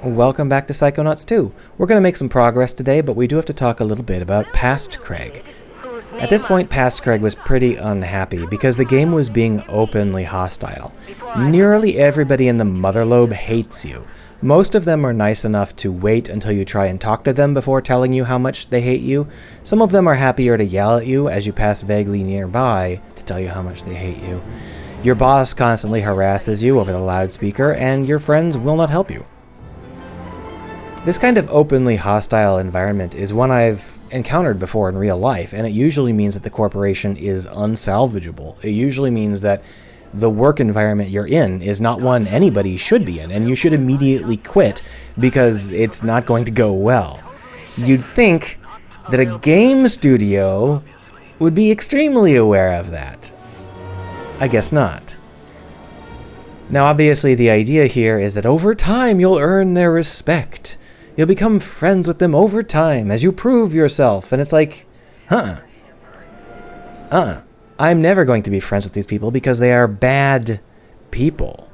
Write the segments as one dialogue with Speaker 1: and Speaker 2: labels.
Speaker 1: Welcome back to Psychonauts 2. We're going to make some progress today, but we do have to talk a little bit about Past Craig. At this point, Past Craig was pretty unhappy because the game was being openly hostile. Nearly everybody in the Mother Lobe hates you. Most of them are nice enough to wait until you try and talk to them before telling you how much they hate you. Some of them are happier to yell at you as you pass vaguely nearby to tell you how much they hate you. Your boss constantly harasses you over the loudspeaker, and your friends will not help you. This kind of openly hostile environment is one I've encountered before in real life, and it usually means that the corporation is unsalvageable. It usually means that the work environment you're in is not one anybody should be in, and you should immediately quit because it's not going to go well. You'd think that a game studio would be extremely aware of that. I guess not. Now, obviously, the idea here is that over time you'll earn their respect. You'll become friends with them over time as you prove yourself. And it's like, I'm never going to be friends with these people because they are bad people.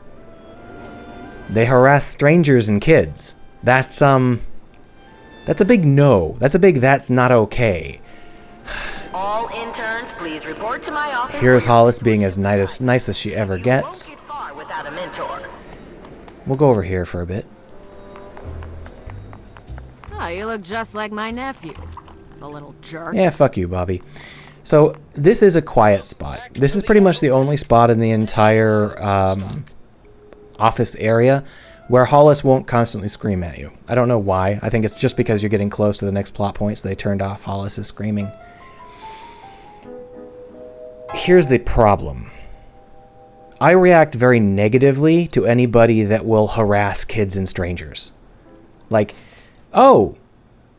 Speaker 1: They harass strangers and kids. That's a big no. That's a big that's not okay.
Speaker 2: All interns, please report to my office.
Speaker 1: Here's Hollis being as nice as she ever gets. We'll go over here for a bit.
Speaker 3: Oh, you look just like my nephew. The little jerk.
Speaker 1: Yeah, fuck you, Bobby. So, this is a quiet spot. This is pretty much the only spot in the entire office area where Hollis won't constantly scream at you. I don't know why. I think it's just because you're getting close to the next plot point, so they turned off Hollis's screaming. Here's the problem. I react very negatively to anybody that will harass kids and strangers. Like, oh,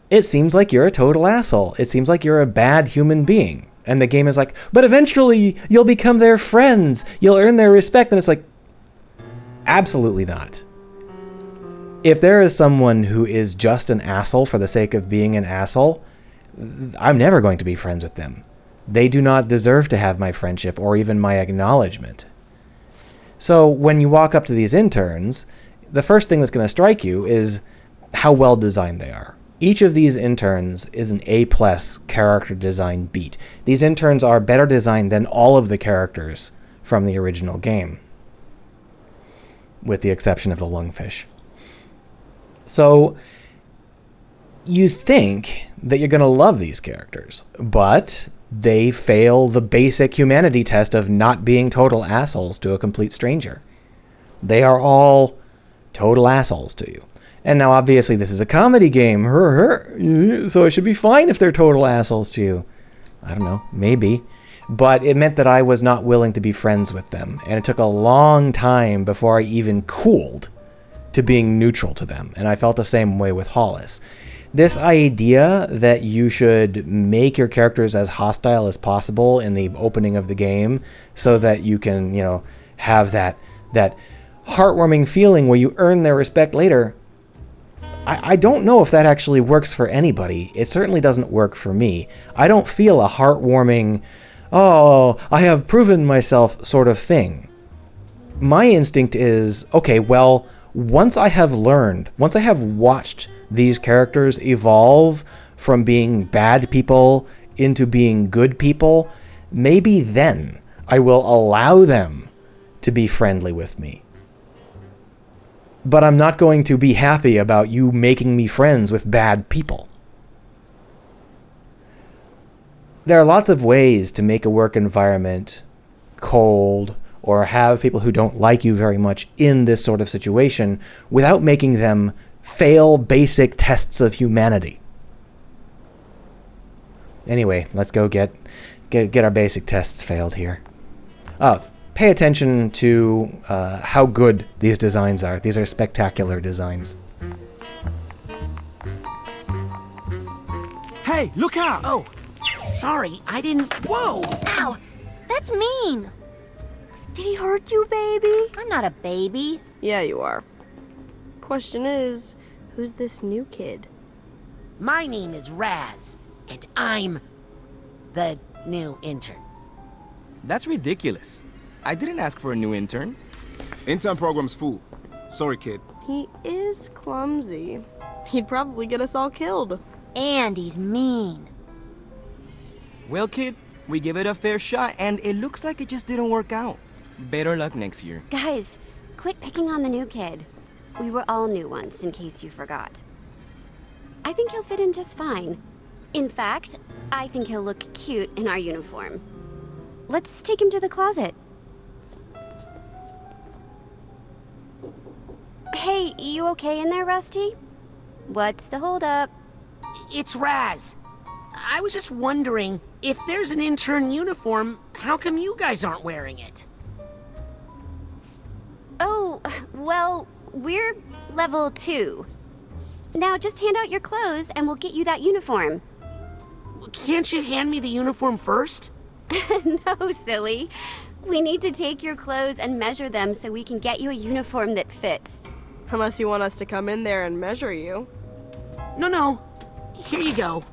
Speaker 1: it seems like you're a total asshole. It seems like you're a bad human being. And the game is like, but eventually you'll become their friends. You'll earn their respect. And it's like, absolutely not. If there is someone who is just an asshole for the sake of being an asshole, I'm never going to be friends with them. They do not deserve to have my friendship or even my acknowledgement. So when you walk up to these interns, the first thing that's going to strike you is how well designed they are. Each of these interns is an A+ character design beat. These interns are better designed than all of the characters from the original game, with the exception of the lungfish. So you think that you're going to love these characters, but they fail the basic humanity test of not being total assholes to a complete stranger. They are all total assholes to you. And now, obviously, this is a comedy game, so it should be fine if they're total assholes to you. I don't know, maybe. But it meant that I was not willing to be friends with them, and it took a long time before I even cooled to being neutral to them, and I felt the same way with Hollis. This idea that you should make your characters as hostile as possible in the opening of the game so that you can, have that heartwarming feeling where you earn their respect later, I don't know if that actually works for anybody. It certainly doesn't work for me. I don't feel a heartwarming, oh, I have proven myself sort of thing. My instinct is, okay, well, once I have watched these characters evolve from being bad people into being good people, maybe then I will allow them to be friendly with me. But I'm not going to be happy about you making me friends with bad people. There are lots of ways to make a work environment cold or have people who don't like you very much in this sort of situation without making them fail basic tests of humanity. Anyway, let's go get our basic tests failed here. Pay attention to how good these designs are. These are spectacular designs.
Speaker 4: Hey, look out!
Speaker 2: Oh, sorry, I didn't... Whoa!
Speaker 5: Ow! That's mean! Did he hurt you, baby? I'm not a baby.
Speaker 6: Yeah, you are. Question is, who's this new kid?
Speaker 2: My name is Raz, and I'm the new intern.
Speaker 4: That's ridiculous. I didn't ask for a new intern.
Speaker 7: Intern program's full. Sorry, kid.
Speaker 6: He is clumsy. He'd probably get us all killed.
Speaker 5: And he's mean.
Speaker 4: Well, kid, we give it a fair shot, and it looks like it just didn't work out. Better luck next year.
Speaker 7: Guys, quit picking on the new kid. We were all new once, in case you forgot. I think he'll fit in just fine. In fact, I think he'll look cute in our uniform. Let's take him to the closet. Hey, you okay in there, Rusty? What's the holdup?
Speaker 2: It's Raz. I was just wondering, if there's an intern uniform, how come you guys aren't wearing it?
Speaker 7: Oh, well, we're level 2. Now just hand out your clothes and we'll get you that uniform.
Speaker 2: Can't you hand me the uniform first?
Speaker 7: No, silly. We need to take your clothes and measure them so we can get you a uniform that fits.
Speaker 6: Unless you want us to come in there and measure you.
Speaker 2: No. Here you go.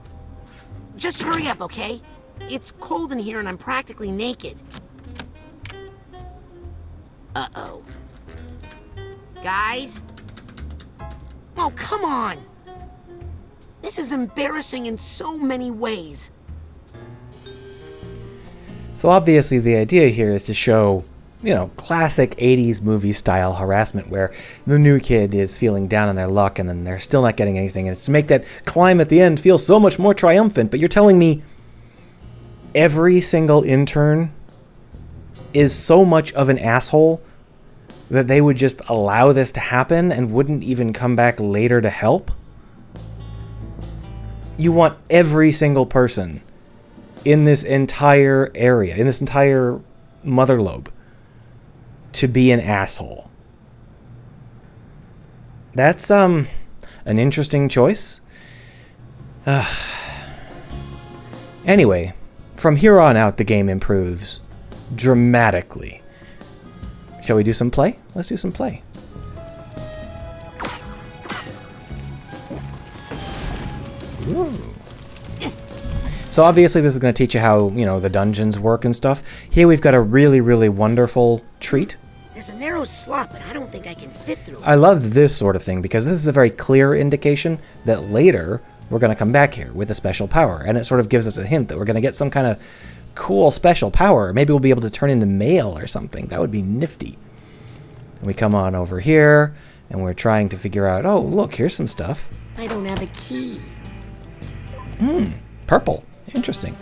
Speaker 2: Just hurry up, okay? It's cold in here and I'm practically naked. Uh-oh. Guys? Oh, come on! This is embarrassing in so many ways.
Speaker 1: So obviously the idea here is to show, classic 80s movie style harassment where the new kid is feeling down on their luck and then they're still not getting anything. And it's to make that climb at the end feel so much more triumphant. But you're telling me every single intern is so much of an asshole that they would just allow this to happen and wouldn't even come back later to help? You want every single person in this entire area, in this entire mother lobe, to be an asshole. That's an interesting choice. Anyway, from here on out the game improves dramatically. Shall we do some play? Let's do some play. Ooh. So obviously this is going to teach you how, the dungeons work and stuff. Here we've got a really, really wonderful treat.
Speaker 2: There's a narrow slot, but I don't think I can fit through it.
Speaker 1: I love this sort of thing because this is a very clear indication that later we're going to come back here with a special power. And it sort of gives us a hint that we're going to get some kind of cool special power. Maybe we'll be able to turn into mail or something. That would be nifty. And we come on over here and we're trying to figure out, oh, look, here's some stuff.
Speaker 2: I don't have a key.
Speaker 1: Purple. Interesting.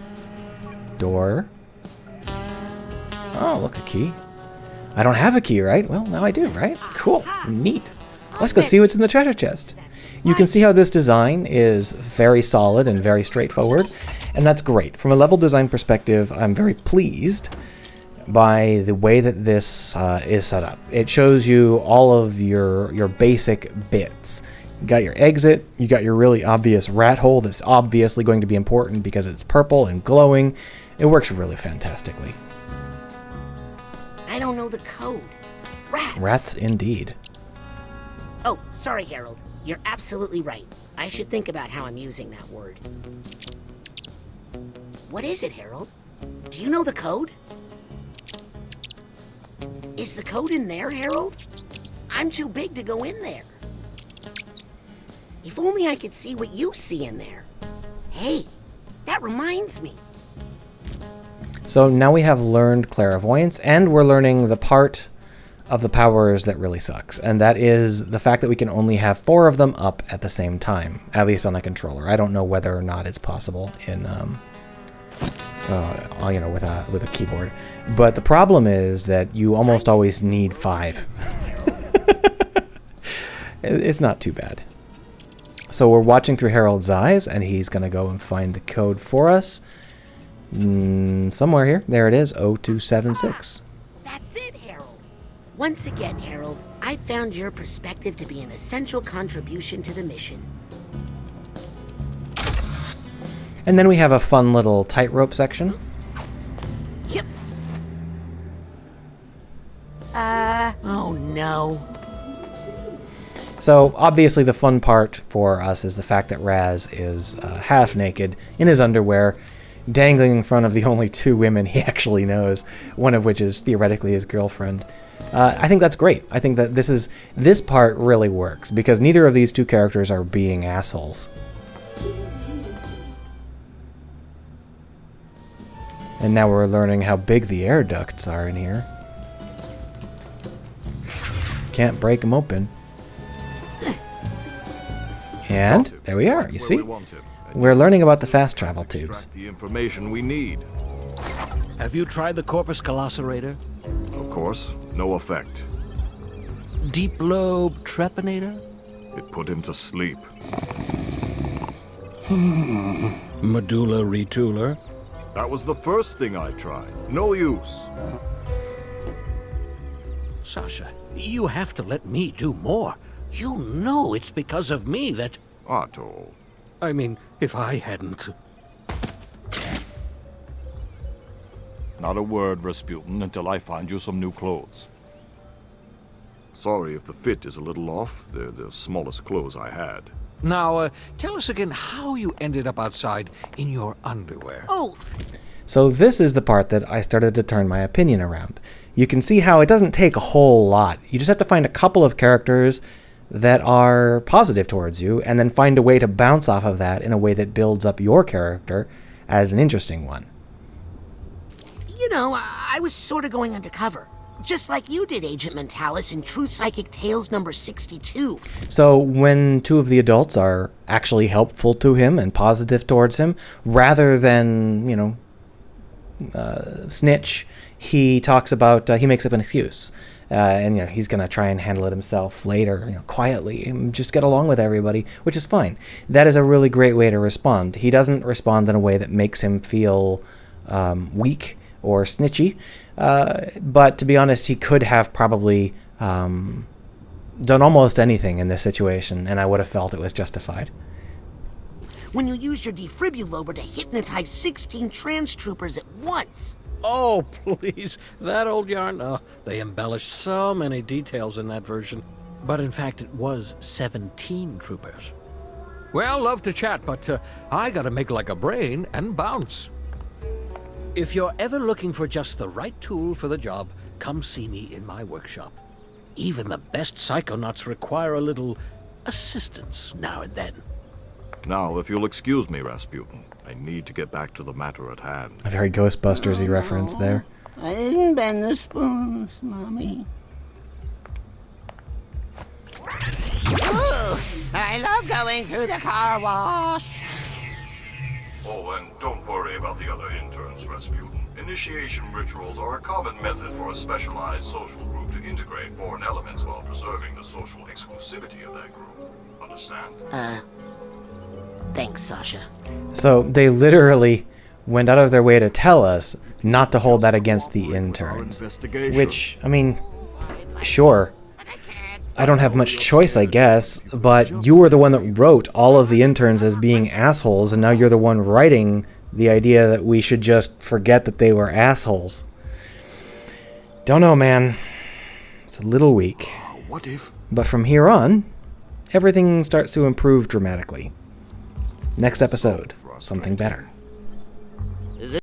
Speaker 1: Door. Oh, look, a key. I don't have a key, right? Well, now I do, right? Cool. Neat. Let's go see what's in the treasure chest. You can see how this design is very solid and very straightforward, and that's great. From a level design perspective, I'm very pleased by the way that this is set up. It shows you all of your basic bits. You got your exit, you got your really obvious rat hole that's obviously going to be important because it's purple and glowing. It works really fantastically.
Speaker 2: I don't know the code. Rats.
Speaker 1: Rats indeed.
Speaker 2: Oh, sorry, Harold. You're absolutely right. I should think about how I'm using that word. What is it, Harold? Do you know the code? Is the code in there, Harold? I'm too big to go in there. If only I could see what you see in there. Hey, that reminds me.
Speaker 1: So now we have learned clairvoyance, and we're learning the part of the powers that really sucks, and that is the fact that we can only have 4 of them up at the same time, at least on the controller. I don't know whether or not it's possible in, with a keyboard. But the problem is that you almost always need 5. It's not too bad. So we're watching through Harold's eyes, and he's going to go and find the code for us. Somewhere here. There it is, 0276.
Speaker 2: That's it, Harold. Once again, Harold, I found your perspective to be an essential contribution to the mission.
Speaker 1: And then we have a fun little tightrope section.
Speaker 2: Yep. Oh no.
Speaker 1: So obviously the fun part for us is the fact that Raz is half naked in his underwear, dangling in front of the only 2 women he actually knows, one of which is theoretically his girlfriend. I think that's great. I think that this part really works because neither of these two characters are being assholes. And now we're learning how big the air ducts are in here. Can't break them open. And there we are, you see? We're learning about the fast travel tubes.
Speaker 8: The information we need.
Speaker 9: Have you tried the Corpus Calloserator?
Speaker 8: Of course, no effect.
Speaker 9: Deep lobe trepanator?
Speaker 8: It put him to sleep.
Speaker 9: Medulla retooler?
Speaker 8: That was the first thing I tried. No use.
Speaker 9: Sasha, you have to let me do more. You know it's because of me that...
Speaker 8: Otto.
Speaker 9: I mean, if I hadn't...
Speaker 8: Not a word, Rasputin, until I find you some new clothes. Sorry if the fit is a little off. They're the smallest clothes I had.
Speaker 9: Now, tell us again how you ended up outside in your underwear.
Speaker 2: Oh,
Speaker 1: So this is the part that I started to turn my opinion around. You can see how it doesn't take a whole lot. You just have to find a couple of characters that are positive towards you, and then find a way to bounce off of that in a way that builds up your character as an interesting one.
Speaker 2: you know, I was sort of going undercover. Just like you did, Agent Mentalis, in True Psychic Tales number 62.
Speaker 1: So when two of the adults are actually helpful to him and positive towards him, rather than, snitch, he talks about, he makes up an excuse. And, he's going to try and handle it himself later, quietly, and just get along with everybody, which is fine. That is a really great way to respond. He doesn't respond in a way that makes him feel weak or snitchy. But to be honest, he could have probably done almost anything in this situation, and I would have felt it was justified.
Speaker 2: When you use your defibrillator to hypnotize 16 trans troopers at once.
Speaker 9: Oh, please. That old yarn? Oh, they embellished so many details in that version. But in fact, it was 17 troopers. Well, love to chat, but I gotta make like a brain and bounce. If you're ever looking for just the right tool for the job, come see me in my workshop. Even the best Psychonauts require a little assistance now and then.
Speaker 8: Now, if you'll excuse me, Rasputin, I need to get back to the matter at hand.
Speaker 1: A very Ghostbusters-y reference there.
Speaker 2: I didn't bend the spoons, Mommy. Ooh, I love going through the car wash.
Speaker 8: Oh, and don't worry about the other interns, Rasputin. Initiation rituals are a common method for a specialized social group to integrate foreign elements while preserving the social exclusivity of that group. Understand?
Speaker 2: Thanks, Sasha.
Speaker 1: So they literally went out of their way to tell us not to hold that against the interns. Which, I mean, sure. I don't have much choice, I guess, but you were the one that wrote all of the interns as being assholes, and now you're the one writing the idea that we should just forget that they were assholes. Don't know, man. It's a little weak.
Speaker 8: What if?
Speaker 1: But from here on, everything starts to improve dramatically. Next episode, something better.